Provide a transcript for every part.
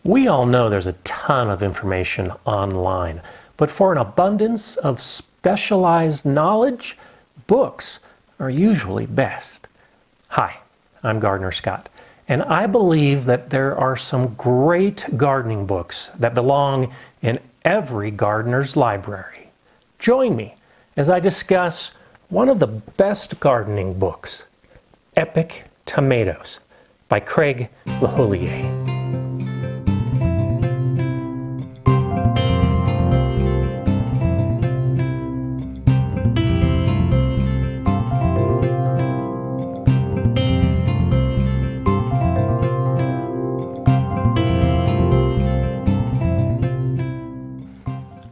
We all know there's a ton of information online, but for an abundance of specialized knowledge, books are usually best. Hi, I'm Gardener Scott, and I believe that there are some great gardening books that belong in every gardener's library. Join me as I discuss one of the best gardening books, Epic Tomatoes by Craig LeHoullier.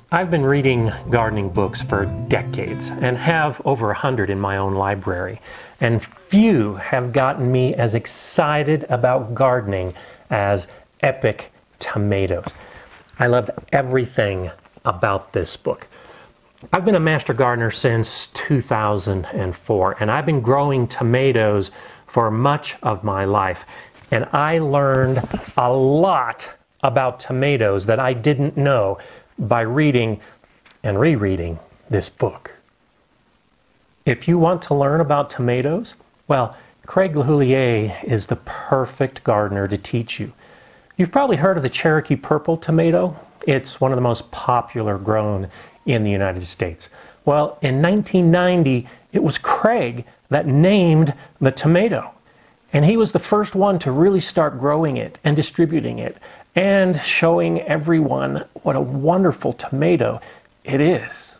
I've been reading gardening books for decades and have over 100 in my own library, and few have gotten me as excited about gardening as Epic Tomatoes. I love everything about this book. I've been a master gardener since 2004, and I've been growing tomatoes for much of my life, and I learned a lot about tomatoes that I didn't know by reading and rereading this book. If you want to learn about tomatoes, well, Craig LeHoullier is the perfect gardener to teach you. You've probably heard of the Cherokee purple tomato. It's one of the most popular grown in the United States. Well, in 1990, it was Craig that named the tomato. And he was the first one to really start growing it and distributing it and showing everyone what a wonderful tomato it is.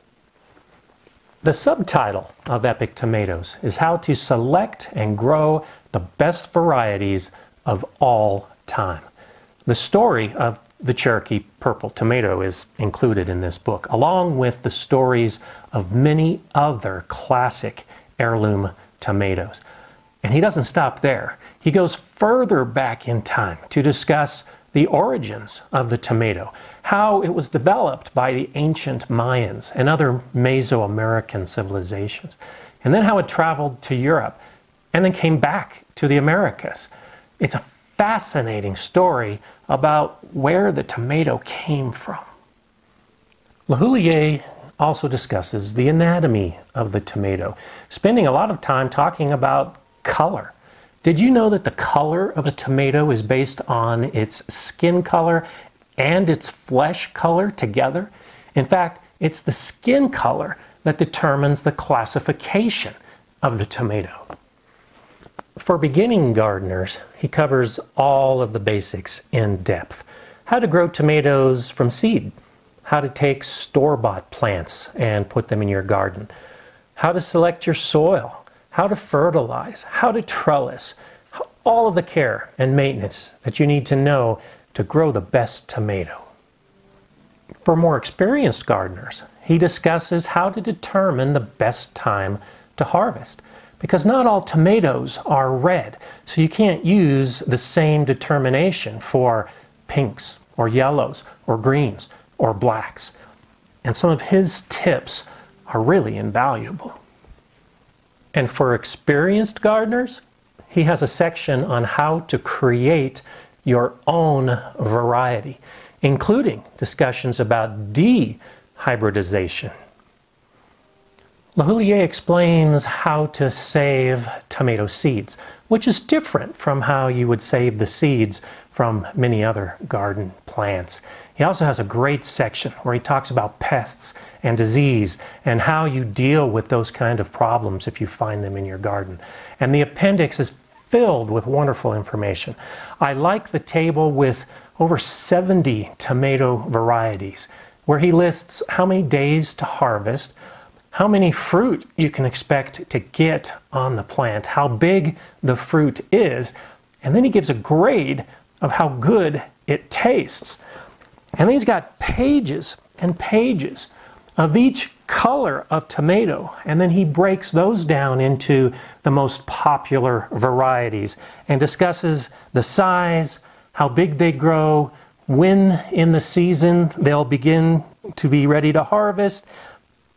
The subtitle of Epic Tomatoes is How to Select and Grow the Best Varieties of All Time. The story of the Cherokee purple tomato is included in this book, along with the stories of many other classic heirloom tomatoes. And he doesn't stop there. He goes further back in time to discuss the origins of the tomato, how it was developed by the ancient Mayans and other Mesoamerican civilizations, and then how it traveled to Europe and then came back to the Americas. It's a fascinating story about where the tomato came from. LeHoullier also discusses the anatomy of the tomato, spending a lot of time talking about color. Did you know that the color of a tomato is based on its skin color and its flesh color together? In fact, it's the skin color that determines the classification of the tomato. For beginning gardeners, he covers all of the basics in depth. How to grow tomatoes from seed, how to take store-bought plants and put them in your garden, how to select your soil, how to fertilize, how to trellis, all of the care and maintenance that you need to know to grow the best tomato. For more experienced gardeners, he discusses how to determine the best time to harvest, because not all tomatoes are red, so you can't use the same determination for pinks or yellows or greens or blacks. And some of his tips are really invaluable. And for experienced gardeners, he has a section on how to create your own variety, including discussions about dehybridization. LeHoullier explains how to save tomato seeds, which is different from how you would save the seeds from many other garden plants. He also has a great section where he talks about pests and disease and how you deal with those kind of problems if you find them in your garden. And the appendix is filled with wonderful information. I like the table with over 70 tomato varieties, where he lists how many days to harvest, how many fruit you can expect to get on the plant, how big the fruit is, and then he gives a grade of how good it tastes. And then he's got pages and pages of each color of tomato, and then he breaks those down into the most popular varieties and discusses the size, how big they grow, when in the season they'll begin to be ready to harvest,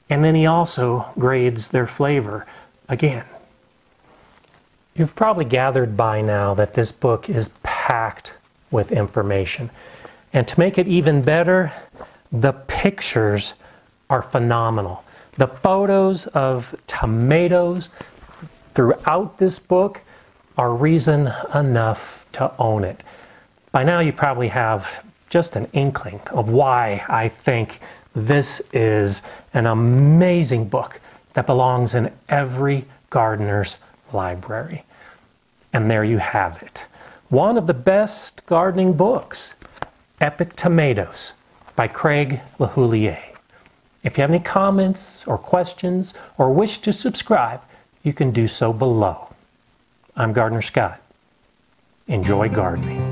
and then he also grades their flavor again. You've probably gathered by now that this book is packed with information. And to make it even better, the pictures are phenomenal. The photos of tomatoes throughout this book are reason enough to own it. By now you probably have just an inkling of why I think this is an amazing book that belongs in every gardener's library. And there you have it. One of the best gardening books, Epic Tomatoes by Craig LeHoullier. If you have any comments or questions or wish to subscribe, you can do so below. I'm Gardener Scott. Enjoy gardening.